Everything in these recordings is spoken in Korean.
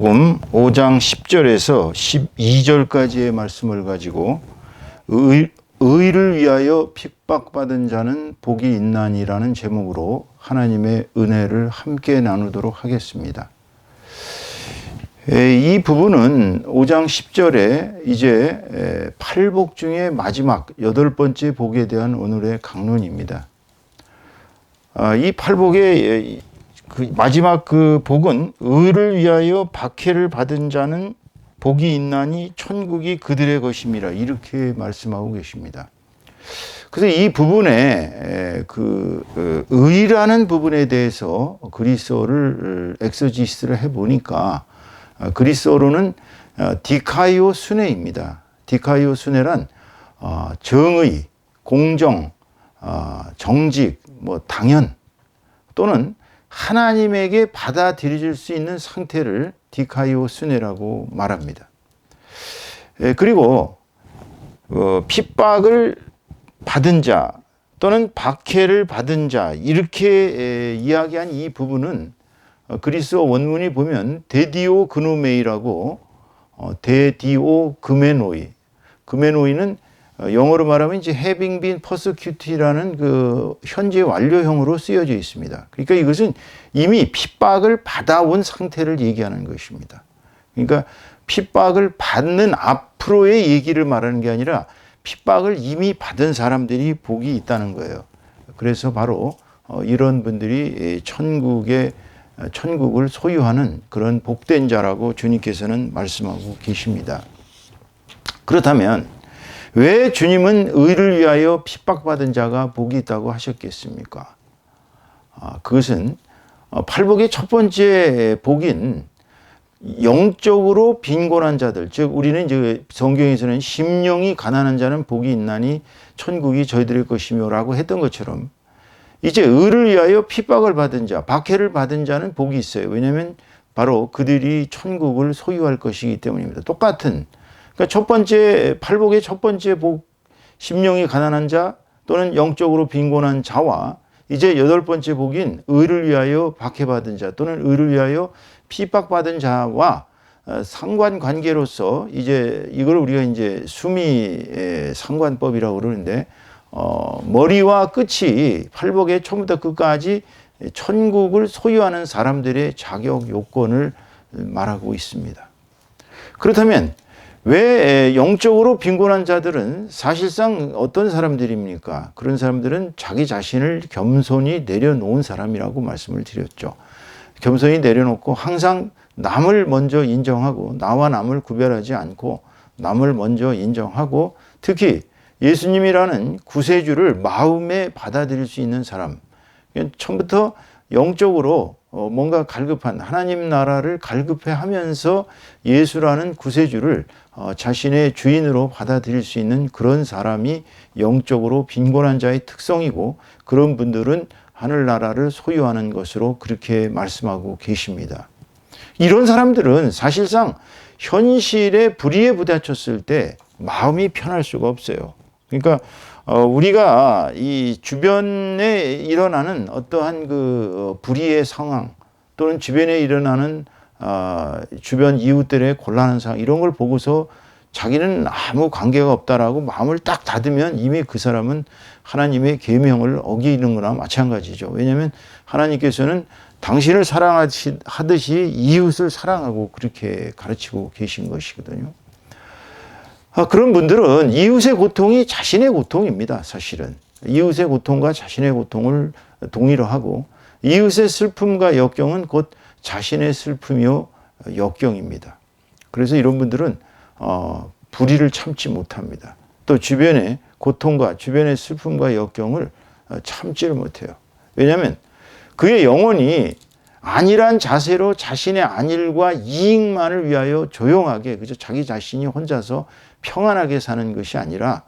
마태복음 5장 10절에서 12절까지의 말씀을 가지고 의를 위하여 핍박받은 자는 복이 있나니라는 제목으로 하나님의 은혜를 함께 나누도록 하겠습니다. 이 부분은 5장 10절에 이제 8복 중에 마지막 8번째 복에 대한 오늘의 강론입니다. 이 8복의 마지막 그 복은 의를 위하여 박해를 받은 자는 복이 있나니 천국이 그들의 것임이라 이렇게 말씀하고 계십니다. 그래서 이 부분에 의라는 부분에 대해서 그리스어를 엑서지스를 해보니까 그리스어로는 디카이오 순회입니다. 디카이오 순회란 정의, 공정, 정직, 당연 또는 하나님에게 받아들여질 수 있는 상태를 디카이오 순회라고 말합니다. 그리고 핍박을 받은 자 또는 박해를 받은 자 이렇게 이야기한 이 부분은 그리스어 원문이 보면 데디오 그노메이라고 데디오 그메노이 그메노이는 영어로 말하면 이제 having been persecuted라는 그 현재 완료형으로 쓰여져 있습니다. 그러니까 이것은 이미 핍박을 받아온 상태를 얘기하는 것입니다. 그러니까 핍박을 받는 앞으로의 얘기를 말하는 게 아니라 핍박을 이미 받은 사람들이 복이 있다는 거예요. 그래서 바로 이런 분들이 천국을 소유하는 그런 복된 자라고 주님께서는 말씀하고 계십니다. 그렇다면 왜 주님은 의를 위하여 핍박받은 자가 복이 있다고 하셨겠습니까? 그것은 팔복의 첫 번째 복인 영적으로 빈곤한 자들, 즉 우리는 이제 성경에서는 심령이 가난한 자는 복이 있나니 천국이 저희들의 것이며라고 했던 것처럼 이제 의를 위하여 핍박을 받은 자, 박해를 받은 자는 복이 있어요. 왜냐하면 바로 그들이 천국을 소유할 것이기 때문입니다. 똑같은 그러니까 첫 번째 팔복의 첫 번째 복, 심령이 가난한 자 또는 영적으로 빈곤한 자와 이제 8번째 복인 의를 위하여 박해받은 자 또는 의를 위하여 핍박받은 자와 상관관계로서 이제 이걸 우리가 이제 수미 상관법이라고 그러는데 머리와 끝이 팔복의 처음부터 끝까지 천국을 소유하는 사람들의 자격 요건을 말하고 있습니다. 그렇다면 왜 영적으로 빈곤한 자들은 사실상 어떤 사람들입니까? 그런 사람들은 자기 자신을 겸손히 내려놓은 사람이라고 말씀을 드렸죠. 겸손히 내려놓고 항상 남을 먼저 인정하고 나와 남을 구별하지 않고 남을 먼저 인정하고 특히 예수님이라는 구세주를 마음에 받아들일 수 있는 사람. 처음부터 영적으로 뭔가 갈급한 하나님 나라를 갈급해 하면서 예수라는 구세주를 자신의 주인으로 받아들일 수 있는 그런 사람이 영적으로 빈곤한 자의 특성이고 그런 분들은 하늘나라를 소유하는 것으로 그렇게 말씀하고 계십니다. 이런 사람들은 사실상 현실의 불의에 부딪혔을 때 마음이 편할 수가 없어요. 그러니까 우리가 이 주변에 일어나는 어떠한 그 불의의 상황 또는 주변에 일어나는 주변 이웃들의 곤란한 상황 이런 걸 보고서 자기는 아무 관계가 없다라고 마음을 딱 닫으면 이미 그 사람은 하나님의 계명을 어기는 거나 마찬가지죠. 왜냐하면 하나님께서는 당신을 사랑하듯이 이웃을 사랑하고 그렇게 가르치고 계신 것이거든요. 그런 분들은 이웃의 고통이 자신의 고통입니다. 사실은 이웃의 고통과 자신의 고통을 동의로 하고 이웃의 슬픔과 역경은 곧 자신의 슬픔이요 역경입니다. 그래서 이런 분들은 불의를 참지 못합니다. 또 주변의 고통과 주변의 슬픔과 역경을 참지를 못해요. 왜냐하면 그의 영혼이 안일한 자세로 자신의 안일과 이익만을 위하여 조용하게 그저 자기 자신이 혼자서 평안하게 사는 것이 아니라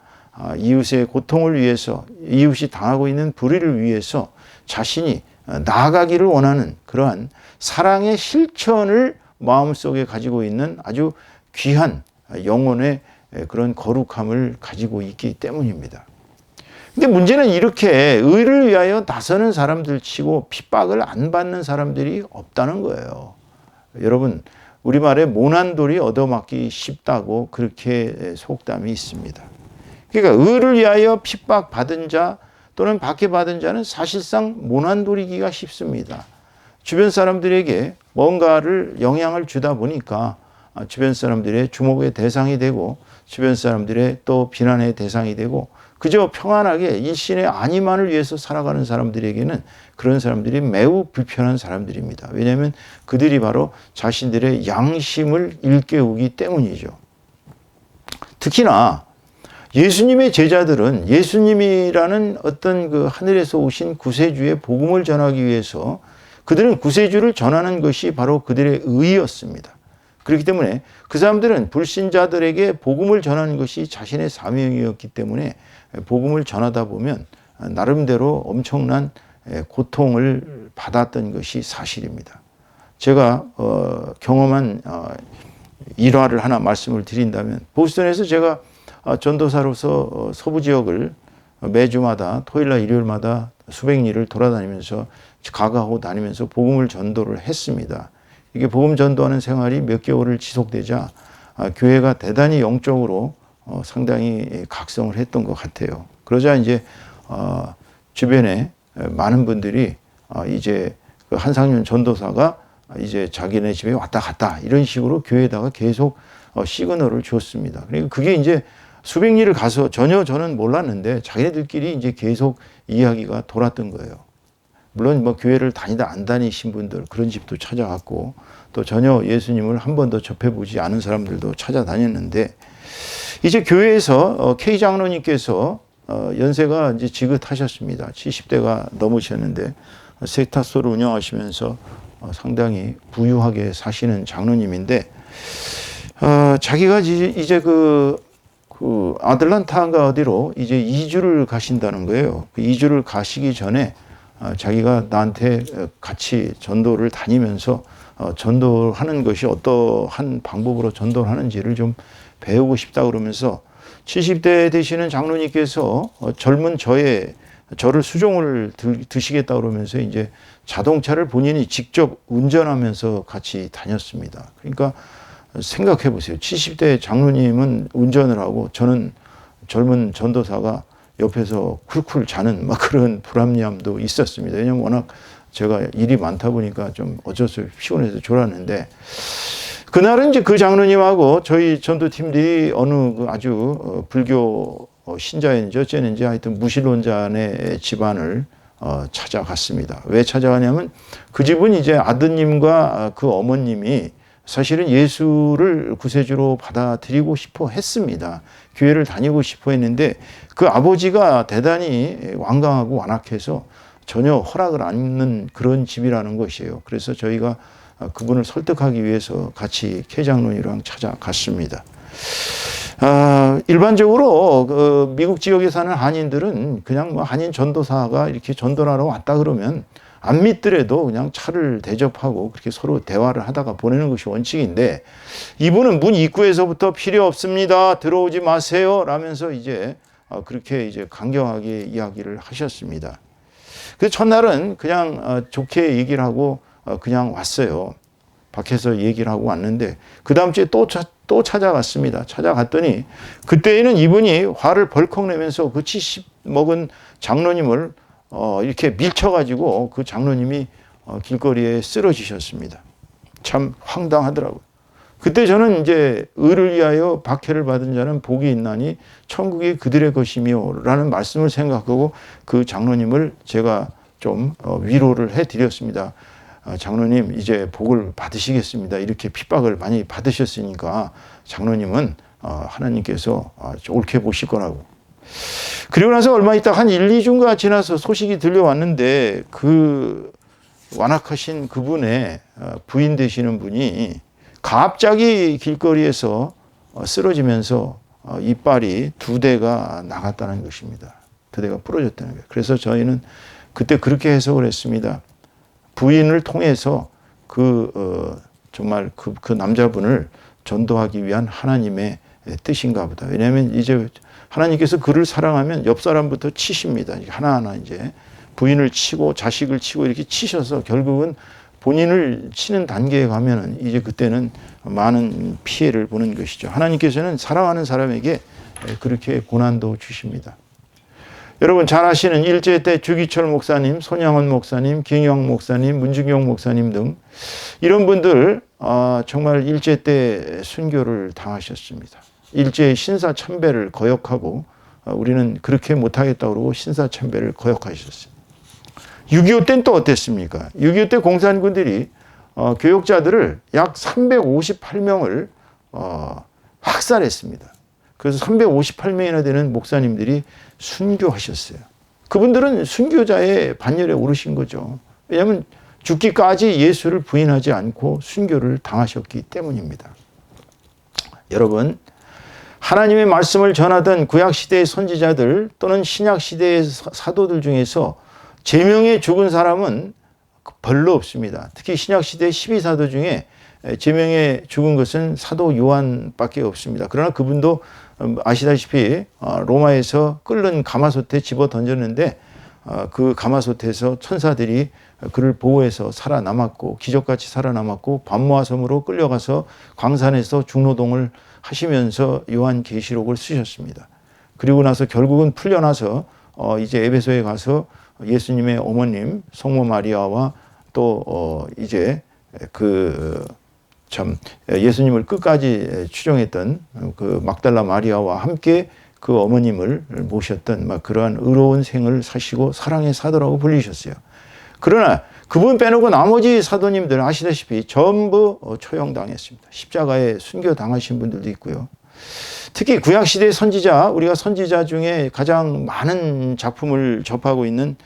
이웃의 고통을 위해서 이웃이 당하고 있는 불의를 위해서 자신이 나아가기를 원하는 그러한 사랑의 실천을 마음속에 가지고 있는 아주 귀한 영혼의 그런 거룩함을 가지고 있기 때문입니다. 근데 문제는 이렇게 의를 위하여 나서는 사람들 치고 핍박을 안 받는 사람들이 없다는 거예요. 여러분, 우리말에 모난 돌이 얻어맞기 쉽다고 그렇게 속담이 있습니다. 그러니까 의를 위하여 핍박받은 자 또는 박해받은 자는 사실상 모난 돌이기가 쉽습니다. 주변 사람들에게 뭔가를 영향을 주다 보니까 주변 사람들의 주목의 대상이 되고 주변 사람들의 또 비난의 대상이 되고 그저 평안하게 일신의 안위만을 위해서 살아가는 사람들에게는 그런 사람들이 매우 불편한 사람들입니다. 왜냐하면 그들이 바로 자신들의 양심을 일깨우기 때문이죠. 특히나 예수님의 제자들은 예수님이라는 어떤 그 하늘에서 오신 구세주의 복음을 전하기 위해서 그들은 구세주를 전하는 것이 바로 그들의 의였습니다. 그렇기 때문에 그 사람들은 불신자들에게 복음을 전하는 것이 자신의 사명이었기 때문에 복음을 전하다 보면 나름대로 엄청난 고통을 받았던 것이 사실입니다. 제가 경험한 일화를 하나 말씀을 드린다면 보스턴에서 제가 전도사로서 서부 지역을 매주마다 토요일날 일요일마다 수백 리를 돌아다니면서 가가하고 다니면서 복음을 전도를 했습니다. 이게 복음 전도하는 생활이 몇 개월을 지속되자 교회가 대단히 영적으로 상당히 각성을 했던 것 같아요. 그러자 이제 주변에 많은 분들이 이제 그 한상윤 전도사가 이제 자기네 집에 왔다 갔다 이런 식으로 교회에다가 계속 시그널을 줬습니다. 그러니까 그게 이제 수백 리를 가서 전혀 저는 몰랐는데 자기네들끼리 이제 계속 이야기가 돌았던 거예요. 물론 뭐 교회를 다니다 안 다니신 분들 그런 집도 찾아갔고 또 전혀 예수님을 한 번도 접해보지 않은 사람들도 찾아다녔는데 이제 교회에서 K 장로님께서 연세가 이제 지긋하셨습니다. 70대가 넘으셨는데 세탁소를 운영하시면서 상당히 부유하게 사시는 장로님인데 자기가 이제 그 아틀란타인가 어디로 이제 이주를 가신다는 거예요. 그 이주를 가시기 전에 자기가 나한테 같이 전도를 다니면서 전도하는 것이 어떠한 방법으로 전도를 하는지를 좀 배우고 싶다 그러면서 70대 되시는 장로님께서 젊은 저를 수종을 드시겠다 그러면서 이제 자동차를 본인이 직접 운전하면서 같이 다녔습니다. 그러니까 생각해 보세요. 70대 장로님은 운전을 하고 저는 젊은 전도사가 옆에서 쿨쿨 자는 막 그런 불합리함도 있었습니다. 왜냐하면 워낙 제가 일이 많다 보니까 좀 어쩔 수 없이 피곤해서 졸았는데 그날은 이제 그 장로님하고 저희 전도팀들이 어느 그 아주 불교 신자인지 어쩌는지 하여튼 무신론자의 집안을 찾아갔습니다. 왜 찾아가냐면 그 집은 이제 아드님과 그 어머님이 사실은 예수를 구세주로 받아들이고 싶어 했습니다. 교회를 다니고 싶어 했는데 그 아버지가 대단히 완강하고 완악해서 전혀 허락을 안 하는 그런 집이라는 것이에요. 그래서 저희가 그분을 설득하기 위해서 같이 K 장로님이랑 찾아갔습니다. 일반적으로 미국 지역에 사는 한인들은 그냥 뭐 한인 전도사가 이렇게 전도하러 왔다 그러면 안 믿더라도 그냥 차를 대접하고 그렇게 서로 대화를 하다가 보내는 것이 원칙인데 이분은 문 입구에서부터 필요 없습니다. 들어오지 마세요. 라면서 이제 그렇게 이제 강경하게 이야기를 하셨습니다. 그래서 첫날은 그냥 좋게 얘기를 하고 그냥 왔어요. 밖에서 얘기를 하고 왔는데 그 다음 주에 또 찾아갔습니다. 찾아갔더니 그때에는 이분이 화를 벌컥 내면서 그 70 먹은 장로님을 이렇게 밀쳐가지고 그 장로님이 길거리에 쓰러지셨습니다. 참 황당하더라고요. 그때 저는 이제 의를 위하여 박해를 받은 자는 복이 있나니 천국이 그들의 것이며 라는 말씀을 생각하고 그 장로님을 제가 좀 위로를 해드렸습니다. 장로님 이제 복을 받으시겠습니다. 이렇게 핍박을 많이 받으셨으니까 장로님은 하나님께서 옳게 보실 거라고. 그리고 나서 얼마 있다 한 1, 2주가 지나서 소식이 들려왔는데 그 완악하신 그분의 부인 되시는 분이 갑자기 길거리에서 쓰러지면서 이빨이 2대가 나갔다는 것입니다. 2대가 부러졌다는 거예요. 그래서 저희는 그때 그렇게 해석을 했습니다. 부인을 통해서 정말 그 남자분을 전도하기 위한 하나님의 뜻인가 보다. 왜냐하면 이제 하나님께서 그를 사랑하면 옆 사람부터 치십니다. 하나하나 이제 부인을 치고 자식을 치고 이렇게 치셔서 결국은 본인을 치는 단계에 가면은 이제 그때는 많은 피해를 보는 것이죠. 하나님께서는 사랑하는 사람에게 그렇게 고난도 주십니다. 여러분 잘 아시는 일제 때 주기철 목사님, 손양원 목사님, 김영 목사님, 문중경 목사님 등 이런 분들 정말 일제 때 순교를 당하셨습니다. 일제의 신사참배를 거역하고 우리는 그렇게 못하겠다고 그러고 신사참배를 거역하셨어요. 6.25 때는 또 어땠습니까? 6.25 때 공산군들이 교역자들을 약 358명을 학살했습니다. 그래서 358명이나 되는 목사님들이 순교하셨어요. 그분들은 순교자의 반열에 오르신 거죠. 왜냐하면 죽기까지 예수를 부인하지 않고 순교를 당하셨기 때문입니다. 여러분, 하나님의 말씀을 전하던 구약시대의 선지자들 또는 신약시대의 사도들 중에서 제명에 죽은 사람은 별로 없습니다. 특히 신약시대 12사도 중에 제명에 죽은 것은 사도 요한밖에 없습니다. 그러나 그분도 아시다시피 로마에서 끓는 가마솥에 집어 던졌는데 그 가마솥에서 천사들이 그를 보호해서 살아남았고 기적같이 살아남았고 반모아섬으로 끌려가서 광산에서 중노동을 하시면서 요한계시록을 쓰셨습니다. 그리고 나서 결국은 풀려나서 이제 에베소에 가서 예수님의 어머님 성모 마리아와 또 이제 예수님을 끝까지 추종했던 그 막달라 마리아와 함께 그 어머님을 모셨던 그러한 의로운 생을 사시고 사랑의 사도라고 불리셨어요. 그러나 그분 빼놓고 나머지 사도님들 아시다시피 전부 처형당했습니다. 십자가에 순교당하신 분들도 있고요. 특히 구약시대 선지자, 우리가 선지자 중에 가장 많은 작품을 접하고 있는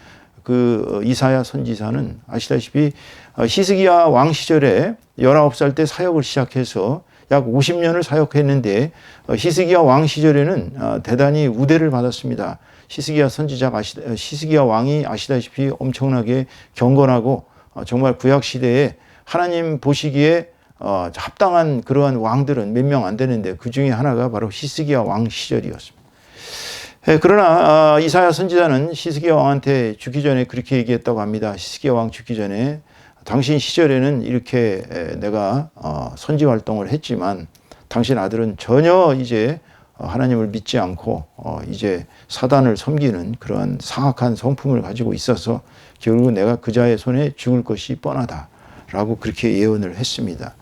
그 이사야 선지자는 아시다시피 히스기야 왕 시절에 19살 때 사역을 시작해서 약 50년을 사역했는데 히스기야 왕 시절에는 대단히 우대를 받았습니다. 히스기야 왕이 아시다시피 엄청나게 경건하고 정말 구약시대에 하나님 보시기에 합당한 그러한 왕들은 몇 명 안 되는데 그 중에 하나가 바로 히스기야 왕 시절이었습니다. 그러나 이사야 선지자는 히스기야 왕한테 죽기 전에 그렇게 얘기했다고 합니다. 히스기야 왕 죽기 전에 당신 시절에는 이렇게 내가 선지 활동을 했지만 당신 아들은 전혀 이제 하나님을 믿지 않고 이제 사단을 섬기는 그러한 사악한 성품을 가지고 있어서 결국 내가 그자의 손에 죽을 것이 뻔하다라고 그렇게 예언을 했습니다.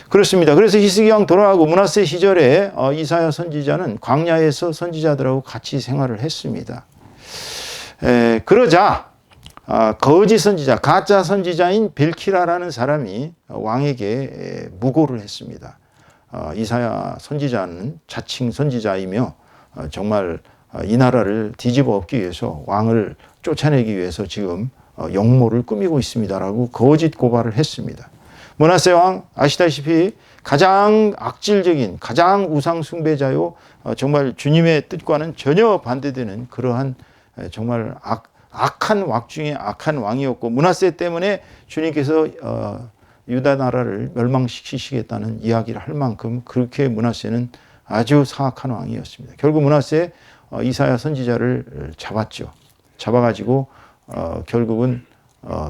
그렇습니다. 그래서 히스기야 왕 돌아가고 므낫세 시절에 이사야 선지자는 광야에서 선지자들하고 같이 생활을 했습니다. 그러자 거짓 선지자, 가짜 선지자인 벨키라라는 사람이 왕에게 무고를 했습니다. 이사야 선지자는 자칭 선지자이며 정말 이 나라를 뒤집어 엎기 위해서 왕을 쫓아내기 위해서 지금 역모를 꾸미고 있습니다라고 거짓 고발을 했습니다. 므낫세 왕 아시다시피 가장 악질적인 가장 우상 숭배자요 정말 주님의 뜻과는 전혀 반대되는 그러한 정말 악한 왕 중에 악한 왕이었고 므낫세 때문에 주님께서 유다 나라를 멸망시키시겠다는 이야기를 할 만큼 그렇게 므낫세는 아주 사악한 왕이었습니다. 결국 므낫세 이사야 선지자를 잡았죠. 잡아가지고 결국은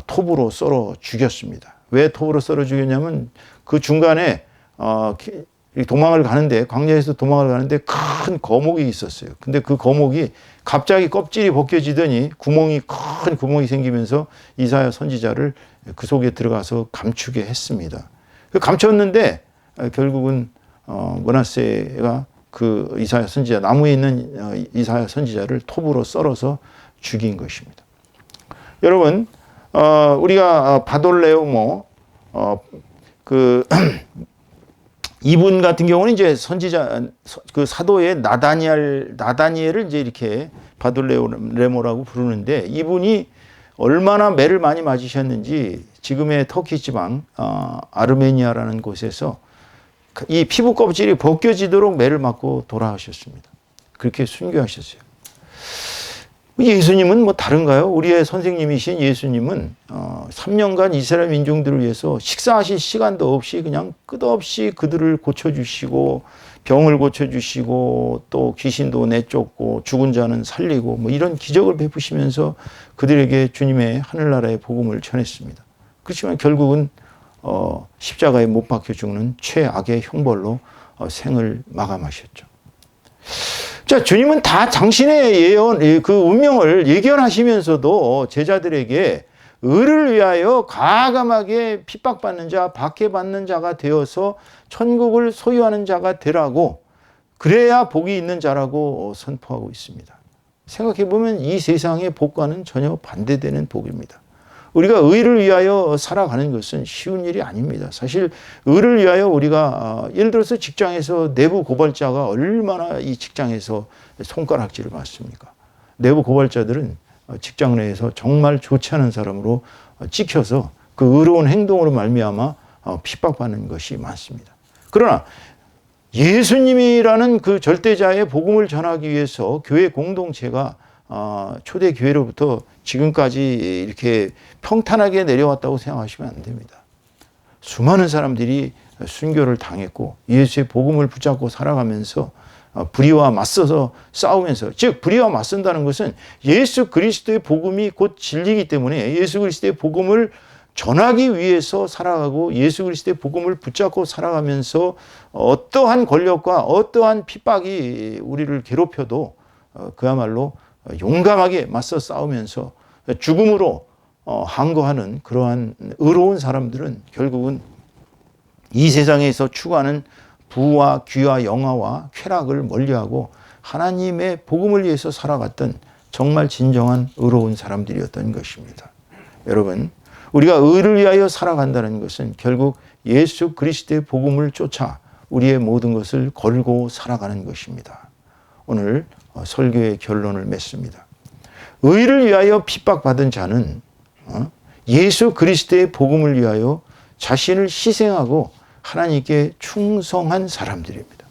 톱으로 썰어 죽였습니다. 왜 톱으로 썰어 죽였냐면 그 중간에 도망을 가는데 광야에서 도망을 가는데 큰 거목이 있었어요. 근데 그 거목이 갑자기 껍질이 벗겨지더니 큰 구멍이 생기면서 이사야 선지자를 그 속에 들어가서 감추게 했습니다. 감췄는데 결국은 므낫세가 그 이사야 선지자 나무에 있는 이사야 선지자를 톱으로 썰어서 죽인 것입니다. 여러분 우리가 바돌레오모 이분 같은 경우는 이제 선지자 그 사도의 나다니엘을 이제 이렇게 바돌레모라고 부르는데 이분이 얼마나 매를 많이 맞으셨는지 지금의 터키 지방 아르메니아라는 곳에서 이 피부 껍질이 벗겨지도록 매를 맞고 돌아가셨습니다. 그렇게 순교하셨어요. 예수님은 뭐 다른가요? 우리의 선생님이신 예수님은 3년간 이스라엘 민중들을 위해서 식사하실 시간도 없이 그냥 끝없이 그들을 고쳐주시고 병을 고쳐주시고 또 귀신도 내쫓고 죽은 자는 살리고 뭐 이런 기적을 베푸시면서 그들에게 주님의 하늘나라의 복음을 전했습니다. 그렇지만 결국은 십자가에 못 박혀 죽는 최악의 형벌로 생을 마감하셨죠. 자, 주님은 다 당신의 예언, 그 운명을 예견하시면서도 제자들에게 의를 위하여 과감하게 핍박받는 자, 박해받는 자가 되어서 천국을 소유하는 자가 되라고, 그래야 복이 있는 자라고 선포하고 있습니다. 생각해보면 이 세상의 복과는 전혀 반대되는 복입니다. 우리가 의를 위하여 살아가는 것은 쉬운 일이 아닙니다. 사실 의를 위하여 우리가 예를 들어서 직장에서 내부 고발자가 얼마나 이 직장에서 손가락질을 받습니까? 내부 고발자들은 직장 내에서 정말 좋지 않은 사람으로 찍혀서 그 의로운 행동으로 말미암아 핍박받는 것이 많습니다. 그러나 예수님이라는 그 절대자의 복음을 전하기 위해서 교회 공동체가 초대 교회로부터 지금까지 이렇게 평탄하게 내려왔다고 생각하시면 안 됩니다. 수많은 사람들이 순교를 당했고 예수의 복음을 붙잡고 살아가면서 불의와 맞서서 싸우면서, 즉 불의와 맞선다는 것은 예수 그리스도의 복음이 곧 진리이기 때문에 예수 그리스도의 복음을 전하기 위해서 살아가고 예수 그리스도의 복음을 붙잡고 살아가면서 어떠한 권력과 어떠한 핍박이 우리를 괴롭혀도 그야말로 용감하게 맞서 싸우면서 죽음으로 항거하는 그러한 의로운 사람들은 결국은 이 세상에서 추구하는 부와 귀와 영화와 쾌락을 멀리하고 하나님의 복음을 위해서 살아갔던 정말 진정한 의로운 사람들이었던 것입니다. 여러분, 우리가 의를 위하여 살아간다는 것은 결국 예수 그리스도의 복음을 쫓아 우리의 모든 것을 걸고 살아가는 것입니다. 오늘 설교의 결론을 맺습니다. 의를 위하여 핍박받은 자는 예수 그리스도의 복음을 위하여 자신을 희생하고 하나님께 충성한 사람들입니다.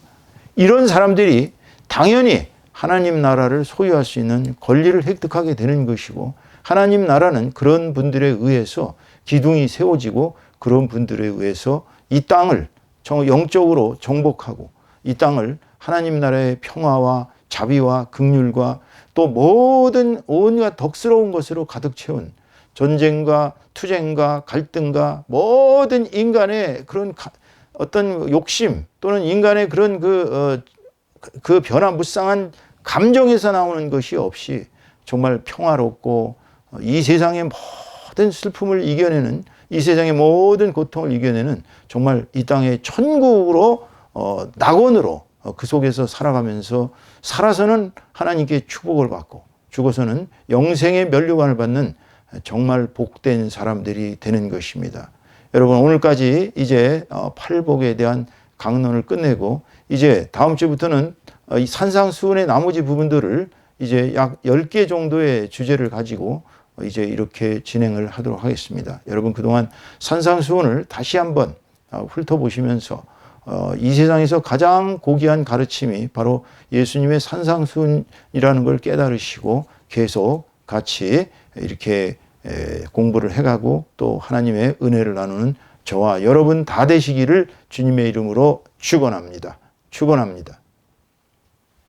이런 사람들이 당연히 하나님 나라를 소유할 수 있는 권리를 획득하게 되는 것이고, 하나님 나라는 그런 분들에 의해서 기둥이 세워지고 그런 분들에 의해서 이 땅을 영적으로 정복하고 이 땅을 하나님 나라의 평화와 자비와 긍휼과 또 모든 온갖 덕스러운 것으로 가득 채운 전쟁과 투쟁과 갈등과 모든 인간의 그런 어떤 욕심 또는 인간의 그런 그 변화무쌍한 감정에서 나오는 것이 없이 정말 평화롭고 이 세상의 모든 슬픔을 이겨내는, 이 세상의 모든 고통을 이겨내는 정말 이 땅의 천국으로 낙원으로 그 속에서 살아가면서 살아서는 하나님께 축복을 받고 죽어서는 영생의 면류관을 받는 정말 복된 사람들이 되는 것입니다. 여러분, 오늘까지 이제 팔복에 대한 강론을 끝내고 이제 다음 주부터는 이 산상수훈의 나머지 부분들을 이제 약 10개 정도의 주제를 가지고 이제 이렇게 진행을 하도록 하겠습니다. 여러분, 그동안 산상수훈을 다시 한번 훑어보시면서 이 세상에서 가장 고귀한 가르침이 바로 예수님의 산상수훈이라는 걸 깨달으시고 계속 같이 이렇게 공부를 해가고 또 하나님의 은혜를 나누는 저와 여러분 다 되시기를 주님의 이름으로 축원합니다. 축원합니다.